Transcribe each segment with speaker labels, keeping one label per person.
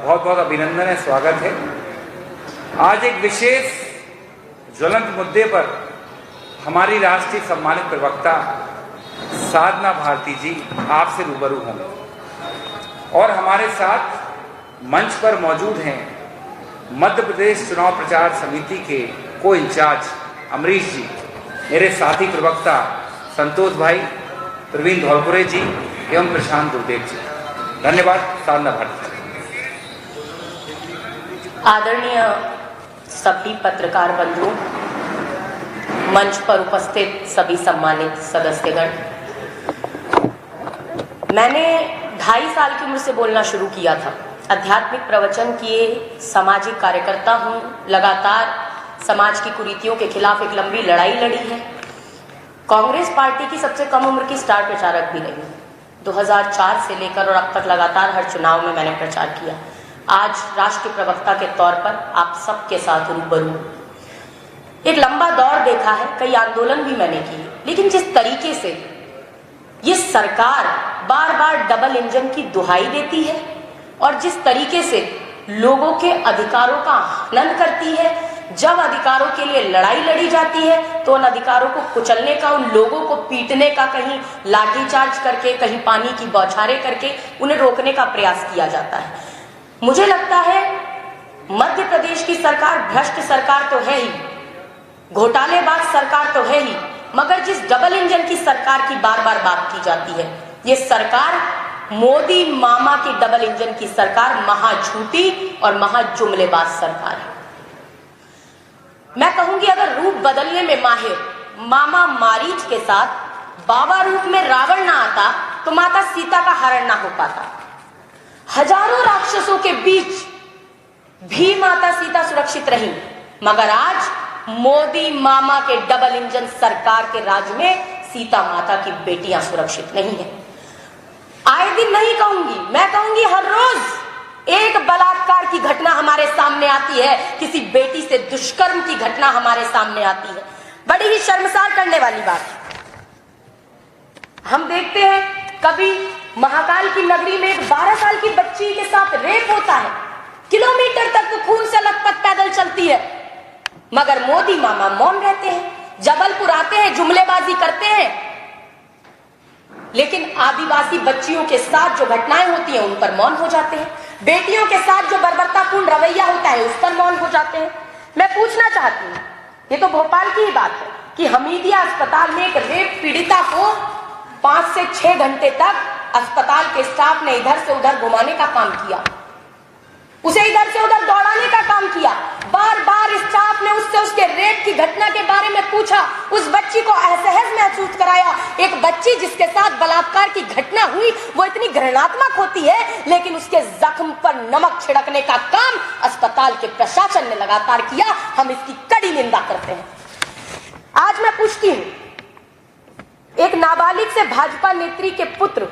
Speaker 1: बहुत बहुत अभिनंदन है, स्वागत है। आज एक विशेष ज्वलंत मुद्दे पर हमारी राष्ट्रीय सम्मानित प्रवक्ता साधना भारती जी आपसे रूबरू होंगे और हमारे साथ मंच पर मौजूद हैं मध्य प्रदेश चुनाव प्रचार समिति के को इंचार्ज अमरीश जी, मेरे साथी प्रवक्ता संतोष भाई, प्रवीण धौलपुरे जी एवं प्रशांत गुरुदेव जी। धन्यवाद। साधना भारती।
Speaker 2: आदरणीय सभी पत्रकार बंधुओं, मंच पर उपस्थित सभी सम्मानित सदस्यगण, मैंने 2.5 साल की उम्र से बोलना शुरू किया था। आध्यात्मिक प्रवचन किए, सामाजिक कार्यकर्ता हूँ, लगातार समाज की कुरीतियों के खिलाफ एक लंबी लड़ाई लड़ी है। कांग्रेस पार्टी की सबसे कम उम्र की स्टार प्रचारक भी नहीं। 2004 से लेकर और अब तक लगातार हर चुनाव में मैंने प्रचार किया। आज राष्ट्रीय प्रवक्ता के तौर पर आप सबके साथ रूबरू। एक लंबा दौर देखा है, कई आंदोलन भी मैंने किए, लेकिन जिस तरीके से ये सरकार बार बार डबल इंजन की दुहाई देती है और जिस तरीके से लोगों के अधिकारों का हनन करती है, जब अधिकारों के लिए लड़ाई लड़ी जाती है तो उन अधिकारों को कुचलने का, उन लोगों को पीटने का, कहीं लाठीचार्ज करके, कहीं पानी की बौछारें करके उन्हें रोकने का प्रयास किया जाता है। मुझे लगता है मध्य प्रदेश की सरकार भ्रष्ट सरकार तो है ही, घोटालेबाज सरकार तो है ही, मगर जिस डबल इंजन की सरकार की बार बार बात की जाती है, ये सरकार मोदी मामा की डबल इंजन की सरकार महाझूठी और महाजुमलेबाज सरकार है। मैं कहूंगी अगर रूप बदलने में माहिर मामा मारीच के साथ बाबा रूप में रावण ना आता तो माता सीता का हरण ना हो पाता। हजारों राक्षसों के बीच भी माता सीता सुरक्षित रही, मगर आज मोदी मामा के डबल इंजन सरकार के राज में सीता माता की बेटियां सुरक्षित नहीं है। आए दिन नहीं कहूंगी, मैं कहूंगी हर रोज एक बलात्कार की घटना हमारे सामने आती है, किसी बेटी से दुष्कर्म की घटना हमारे सामने आती है। बड़ी ही शर्मसार करने वाली बात। हम देखते हैं कभी महाकाल की नगरी में एक 12 साल की बच्ची के साथ रेप होता है, किलोमीटर तक वो खून से लथपथ पैदल चलती है, मगर मोदी मामा मौन रहते हैं। जबलपुर आते हैं, जुमलेबाजी करते हैं, लेकिन आदिवासी बच्चियों के साथ जो घटनाएं होती हैं उन पर मौन हो जाते हैं। बेटियों के साथ जो बर्बरतापूर्ण रवैया होता है उस पर मौन हो जाते हैं। मैं पूछना चाहती हूँ, ये तो भोपाल की ही बात है कि हमीदिया अस्पताल में एक रेप पीड़िता को 5 से 6 घंटे तक अस्पताल के स्टाफ ने इधर से उधर घुमाने का काम किया, उसे इधर से उधर दौड़ाने का काम किया। बार बार स्टाफ ने उससे उसके रेप की घटना के बारे में पूछा, उस बच्ची को असहज महसूस कराया। एक बच्ची जिसके साथ बलात्कार की घटना हुई वो इतनी घृणात्मक होती है, लेकिन उसके जख्म पर नमक छिड़कने का काम अस्पताल के प्रशासन ने लगातार किया। हम इसकी कड़ी निंदा करते हैं। आज मैं पूछती हूं, एक नाबालिग से भाजपा नेत्री के पुत्र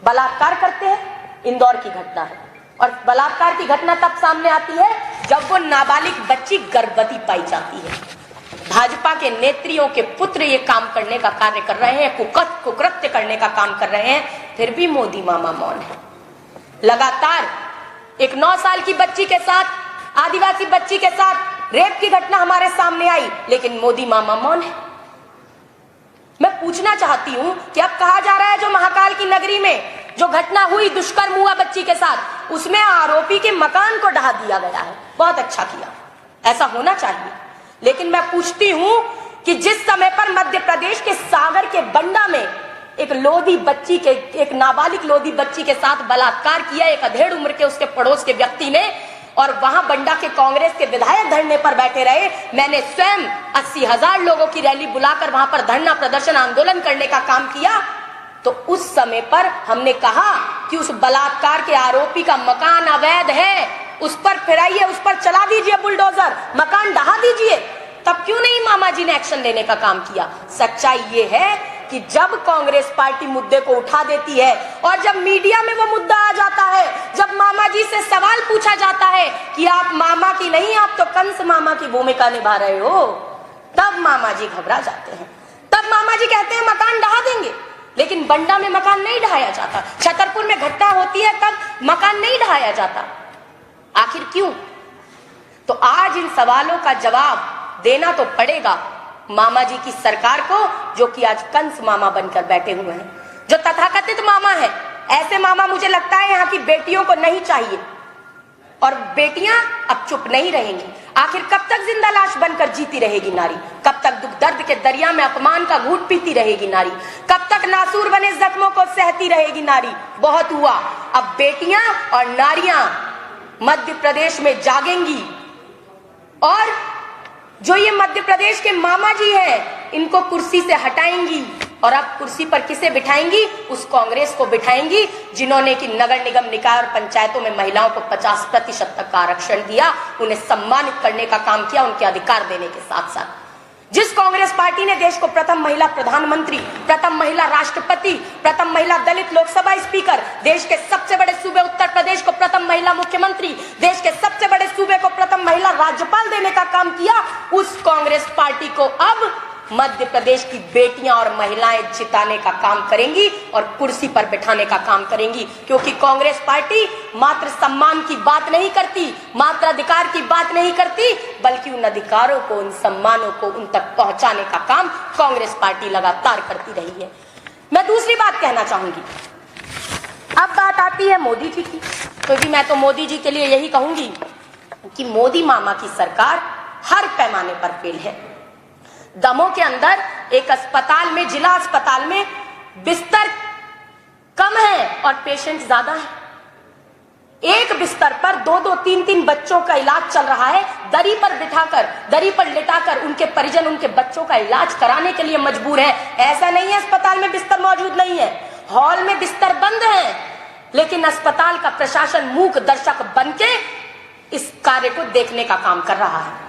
Speaker 2: बलात्कार करते हैं, इंदौर की घटना है, और बलात्कार की घटना तब सामने आती है जब वो नाबालिग बच्ची गर्भवती पाई जाती है। भाजपा के नेत्रियों के पुत्र ये काम करने का कार्य कर रहे हैं, कुकृत्य करने का काम कर रहे हैं, फिर भी मोदी मामा मौन है। लगातार एक 9 साल की बच्ची के साथ, आदिवासी बच्ची के साथ रेप की घटना हमारे सामने आई, लेकिन मोदी मामा मौन है। मैं पूछना चाहती हूं कि अब कहा जा रहा है जो महाकाल की नगरी में जो घटना हुई, दुष्कर्म हुआ बच्ची के साथ, उसमें आरोपी के मकान को ढहा दिया गया है। बहुत अच्छा किया, ऐसा होना चाहिए। लेकिन मैं पूछती हूं कि जिस समय पर मध्य प्रदेश के सागर के बंडा में एक लोधी बच्ची के, एक नाबालिग लोधी बच्ची के साथ बलात्कार किया एक अधेड़ उम्र के उसके पड़ोस के व्यक्ति ने, और वहां बंडा के कांग्रेस के विधायक धरने पर बैठे रहे, मैंने स्वयं 80,000 लोगों की रैली बुलाकर वहां पर धरना प्रदर्शन आंदोलन करने का काम किया, तो उस समय पर हमने कहा कि उस बलात्कार के आरोपी का मकान अवैध है, उस पर फिराइए, उस पर चला दीजिए बुलडोजर, मकान ढहा दीजिए। तब क्यों नहीं मामा जी ने एक्शन लेने का काम किया? सच्चाई ये है कि जब कांग्रेस पार्टी मुद्दे को उठा देती है और जब मीडिया में वो मुद्दा आ जाता है, जब मामा जी से सवाल पूछा जाता है कि आप मामा की नहीं, आप तो कंस मामा की भूमिका निभा रहे हो, तब मामा जी घबरा जाते हैं। तब मामा जी कहते हैं मकान ढहा देंगे, लेकिन बंडा में मकान नहीं ढहाया जाता। छतरपुर में घटना होती है तब मकान नहीं ढहाया जाता। आखिर क्यों? तो आज इन सवालों का जवाब देना तो पड़ेगा मामा जी की सरकार को, जो कि आज कंस मामा बनकर बैठे हुए हैं, जो तथाकथित मामा है। ऐसे मामा मुझे लगता है यहाँ की बेटियों को नहीं चाहिए, और बेटियां अब चुप नहीं रहेंगी। आखिर कब तक जिंदा लाश बनकर जीती रहेगी नारी? कब तक दुख दर्द के दरिया में अपमान का घूंट पीती रहेगी नारी? कब तक नासूर बने जख्मों को सहती रहेगी नारी? बहुत हुआ, अब बेटियां और नारियां मध्य प्रदेश में जागेंगी, और जो ये मध्य प्रदेश के मामा जी हैं, इनको कुर्सी से हटाएंगी। और अब कुर्सी पर किसे बिठाएंगी? उस कांग्रेस को बिठाएंगी जिन्होंने कि नगर निगम, निकाय और पंचायतों में महिलाओं को 50% तक का आरक्षण दिया, उन्हें सम्मानित करने का काम किया, उनके अधिकार देने के साथ साथ। जिस कांग्रेस पार्टी ने देश को प्रथम महिला प्रधानमंत्री, प्रथम महिला राष्ट्रपति, प्रथम महिला दलित लोकसभा स्पीकर, देश के सबसे बड़े सूबे उत्तर प्रदेश को प्रथम महिला मुख्यमंत्री, देश के सबसे बड़े सूबे को प्रथम महिला राज्यपाल देने का काम किया, उस कांग्रेस पार्टी को अब मध्य प्रदेश की बेटियां और महिलाएं जिताने का काम करेंगी और कुर्सी पर बिठाने का काम करेंगी। क्योंकि कांग्रेस पार्टी मात्र सम्मान की बात नहीं करती, मात्र अधिकार की बात नहीं करती, बल्कि उन अधिकारों को, उन सम्मानों को उन तक पहुंचाने का काम कांग्रेस पार्टी लगातार करती रही है। मैं दूसरी बात कहना चाहूंगी। अब बात आती है मोदी जी की, क्योंकि मैं तो मोदी जी के लिए यही कहूंगी कि मोदी मामा की सरकार हर पैमाने पर फेल है। दमों के अंदर एक अस्पताल में, जिला अस्पताल में बिस्तर कम है और पेशेंट ज्यादा है। एक बिस्तर पर 2-2, 3-3 बच्चों का इलाज चल रहा है। दरी पर बिठाकर, दरी पर लिटाकर उनके परिजन उनके बच्चों का इलाज कराने के लिए मजबूर है। ऐसा नहीं है अस्पताल में बिस्तर मौजूद नहीं है, हॉल में बिस्तर बंद है, लेकिन अस्पताल का प्रशासन मूक दर्शक बनके इस कार्य को देखने का काम कर रहा है।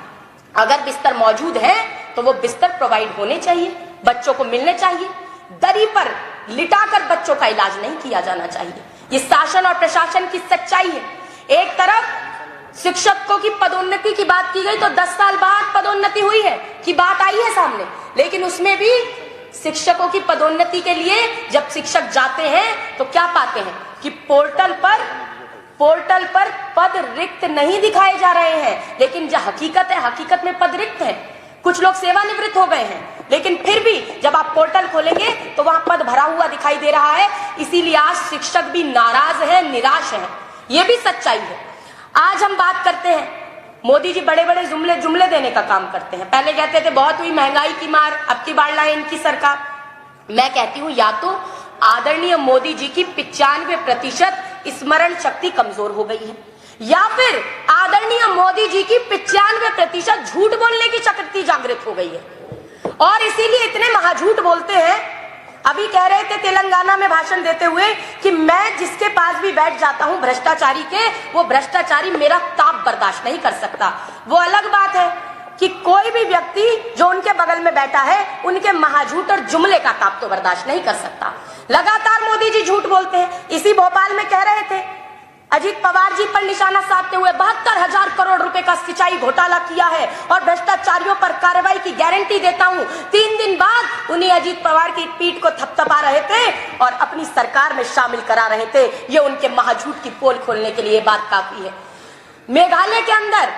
Speaker 2: अगर बिस्तर मौजूद है तो वो बिस्तर प्रोवाइड होने चाहिए, बच्चों को मिलने चाहिए। दरी पर लिटाकर बच्चों का इलाज नहीं किया जाना चाहिए। ये शासन और प्रशासन की सच्चाई है। एक तरफ शिक्षकों की पदोन्नति की बात की गई तो 10 साल बाद पदोन्नति हुई है की बात आई है सामने, लेकिन उसमें भी शिक्षकों की पदोन्नति के लिए जब शिक्षक जाते हैं तो क्या पाते हैं कि पोर्टल पर पद रिक्त नहीं दिखाए जा रहे हैं, लेकिन जो हकीकत है, हकीकत में पद रिक्त है। कुछ लोग सेवानिवृत्त हो गए हैं, लेकिन फिर भी जब आप पोर्टल खोलेंगे तो वहां पद भरा हुआ दिखाई दे रहा है। इसीलिए आज शिक्षक भी नाराज है, निराश है। यह भी सच्चाई है। आज हम बात करते हैं, मोदी जी बड़े बड़े जुमले देने का काम करते हैं। पहले कहते थे बहुत हुई महंगाई की मार, अब की बार लाए इनकी सरकार। मैं कहती हूं या तो आदरणीय मोदी जी की 95% स्मरण शक्ति कमजोर हो गई है, या फिर आदरणीय मोदी जी की 95% झूठ बोलने की शक्ति जागृत हो गई है और इसीलिए इतने महाझूठ बोलते हैं। अभी कह रहे थे तेलंगाना में भाषण देते हुए कि मैं जिसके पास भी बैठ जाता हूं भ्रष्टाचारी के, वो भ्रष्टाचारी मेरा ताप बर्दाश्त नहीं कर सकता। वो अलग बात है कि कोई भी व्यक्ति जो उनके बगल में बैठा है उनके महाझूठ और जुमले का ताप तो बर्दाश्त नहीं कर सकता। लगातार मोदी जी झूठ बोलते हैं। इसी भोपाल में कह रहे थे अजीत पवार जी पर निशाना साधते हुए 72,000 करोड़ रुपए का सिंचाई घोटाला किया है और भ्रष्टाचारियों पर कार्रवाई की गारंटी देता हूं। 3 दिन बाद उन्हें अजीत पवार की पीठ को थपथपा रहे थे और अपनी सरकार में शामिल करा रहे थे। ये उनके महाझूठ की पोल खोलने के लिए बात काफी है। मेघालय के अंदर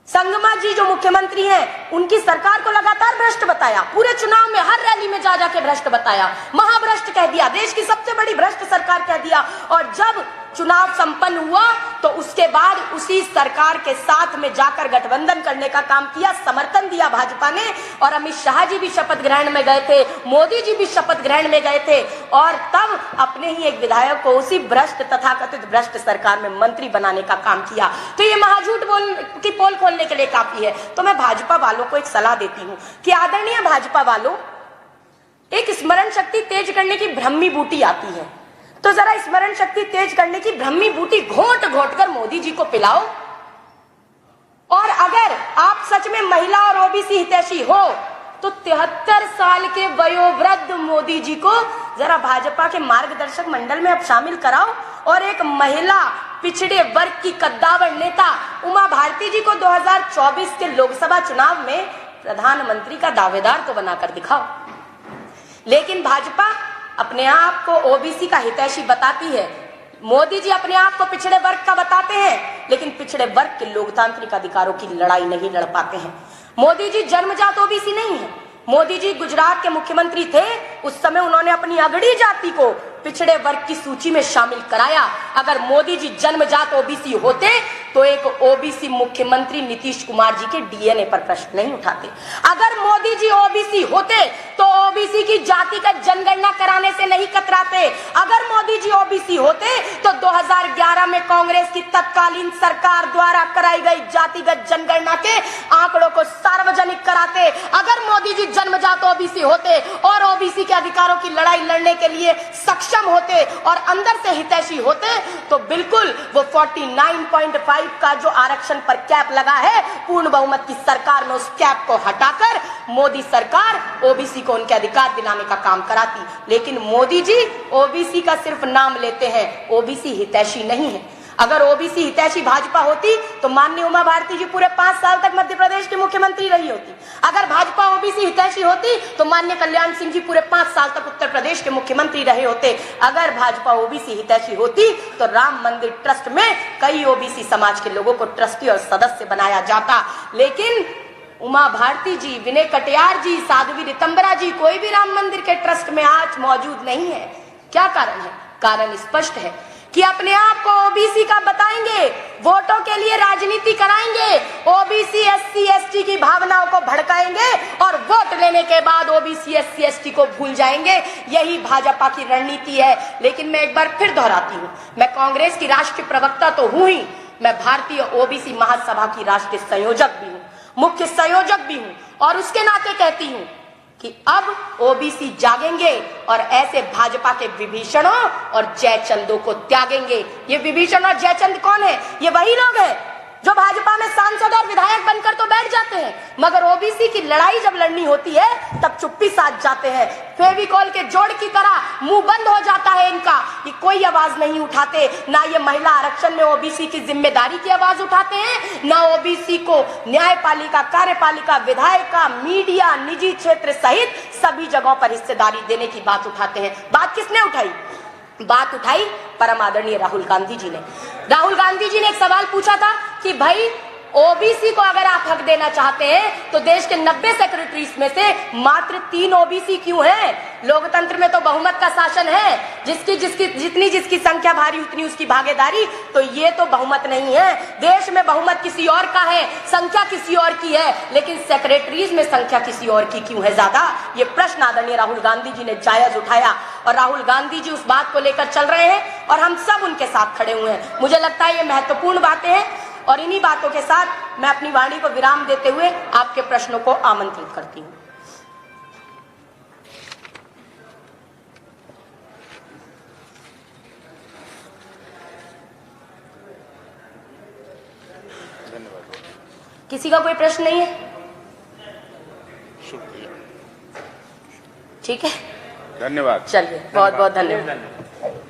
Speaker 2: संगमा जी जो मुख्यमंत्री हैं, उनकी सरकार को लगातार भ्रष्ट बताया। पूरे चुनाव में हर रैली में जा जाके भ्रष्ट बताया, महाभ्रष्ट कह दिया, देश की सबसे बड़ी भ्रष्ट सरकार कह दिया। और जब चुनाव संपन्न हुआ तो उसके बाद उसी सरकार के साथ में जाकर गठबंधन करने का काम किया, समर्थन दिया भाजपा ने। और अमित शाह जी भी शपथ ग्रहण में गए थे, मोदी जी भी शपथ ग्रहण में गए थे और तब अपने ही एक विधायक को उसी भ्रष्ट तथाकथित भ्रष्ट सरकार में मंत्री बनाने का काम किया। तो ये महाझूठ की पोल खोलने के लिए काफी है। तो मैं भाजपा वालों को एक सलाह देती हूं कि आदरणीय भाजपा वालों, एक स्मरण शक्ति तेज करने की ब्रह्मी बूटी आती है, तो जरा स्मरण शक्ति तेज करने की ब्रह्मी बूटी घोंट घोंट कर मोदी जी को पिलाओ। और अगर आप सच में महिला और ओबीसी हितैषी हो तो 73 साल के वयोवृद्ध मोदी जी को जरा भाजपा के मार्गदर्शक मंडल में अब शामिल कराओ और एक महिला पिछड़े वर्ग की कद्दावर नेता उमा भारती जी को 2024 के लोकसभा चुनाव में प्रधानमंत्री का दावेदार तो बनाकर दिखाओ। लेकिन भाजपा अपने आप को ओबीसी का हितैषी बताती है, मोदी जी अपने आप को पिछड़े वर्ग का बताते हैं, लेकिन पिछड़े वर्ग के लोकतांत्रिक अधिकारों की लड़ाई नहीं लड़ पाते हैं। मोदी जी जन्मजात ओबीसी नहीं है। मोदी जी गुजरात के मुख्यमंत्री थे, उस समय उन्होंने अपनी अगड़ी जाति को पिछड़े वर्ग की सूची में शामिल कराया। अगर मोदी जी जन्मजात ओबीसी होते तो एक ओबीसी मुख्यमंत्री नीतीश कुमार जी के डीएनए पर प्रश्न नहीं उठाते। अगर मोदी जी ओबीसी होते तो ओबीसी की जातिगत जनगणना कराने से नहीं कतराते। अगर मोदी जी ओबीसी होते तो 2011 में कांग्रेस की तत्कालीन सरकार द्वारा कराई गई जातिगत जनगणना के आंकड़ों को सार्वजनिक कराते। अगर मोदी जी जन्मजात ओबीसी होते और ओबीसी के अधिकारों की लड़ाई लड़ने के लिए सक्षम होते और अंदर से हितैषी होते तो बिल्कुल वो 49.5 का जो आरक्षण पर कैप लगा है, पूर्ण बहुमत की सरकार में उस कैप को हटाकर मोदी सरकार ओबीसी को उनके अधिकार दिलाने का काम कराती। लेकिन मोदी जी ओबीसी का सिर्फ नाम लेते हैं, ओबीसी हितैषी नहीं है। अगर ओबीसी हितैषी भाजपा होती तो माननीय उमा भारती जी पूरे 5 साल तक मध्य प्रदेश की मुख्यमंत्री रही होती। अगर भाजपा ओबीसी हितैषी होती तो माननीय कल्याण सिंह जी पूरे 5 साल तक उत्तर प्रदेश के मुख्यमंत्री रहे होते। अगर भाजपा ओबीसी हितैषी होती तो राम मंदिर ट्रस्ट में कई ओबीसी समाज के लोगों को ट्रस्टी और सदस्य बनाया जाता। लेकिन उमा भारती जी, विनय कटियार जी, साध्वी रितंबरा जी, कोई भी राम मंदिर के ट्रस्ट में आज मौजूद नहीं है। क्या कारण है? कारण स्पष्ट है कि अपने आप को ओबीसी का बताएंगे, वोटों के लिए राजनीति कराएंगे, ओबीसी एससी एसटी की भावनाओं को भड़काएंगे और वोट लेने के बाद ओबीसी एससी एसटी को भूल जाएंगे। यही भाजपा की रणनीति है। लेकिन मैं एक बार फिर दोहराती हूँ, मैं कांग्रेस की राष्ट्रीय प्रवक्ता तो हूं ही, मैं भारतीय ओबीसी महासभा की राष्ट्रीय संयोजक भी हूँ, मुख्य संयोजक भी हूँ, और उसके नाते कहती हूँ कि अब ओबीसी जागेंगे और ऐसे भाजपा के विभीषणों और जयचंदों को त्यागेंगे। ये विभीषण और जयचंद कौन है? ये वही लोग हैं जो भाजपा में सांसद और विधायक बनकर तो बैठ जाते हैं, मगर ओबीसी की लड़ाई जब लड़नी होती है तब चुप्पी साध जाते हैं। फेविकॉल के जोड़ की तरह मुंह बंद हो जाता है इनका, ये कोई आवाज नहीं उठाते। ना ये महिला आरक्षण में ओबीसी की जिम्मेदारी की आवाज उठाते हैं, ना ओबीसी को न्यायपालिका, कार्यपालिका, विधायिका, मीडिया, निजी क्षेत्र सहित सभी जगहों पर हिस्सेदारी देने की बात उठाते हैं। बात किसने उठाई? बात उठाई परम आदरणीय राहुल गांधी जी ने। राहुल गांधी जी ने एक सवाल पूछा था कि भाई ओबीसी को अगर आप हक देना चाहते हैं तो देश के 90 सेक्रेटरीज में से मात्र 3 ओबीसी क्यों हैं? लोकतंत्र में तो बहुमत का शासन है, जितनी संख्या भारी उतनी उसकी भागीदारी। तो ये तो बहुमत नहीं है। देश में बहुमत किसी और का है, संख्या किसी और की है, लेकिन सेक्रेटरीज में संख्या किसी और की क्यों है ज्यादा? ये प्रश्न आदरणीय राहुल गांधी जी ने जायज उठाया और राहुल गांधी जी उस बात को लेकर चल रहे हैं और हम सब उनके साथ खड़े हुए हैं। मुझे लगता है ये महत्वपूर्ण बातें हैं और इन्हीं बातों के साथ मैं अपनी वाणी को विराम देते हुए आपके प्रश्नों को आमंत्रित करती हूं। किसी का कोई प्रश्न नहीं है? ठीक है,
Speaker 3: धन्यवाद।
Speaker 2: चलिए, बहुत बहुत धन्यवाद।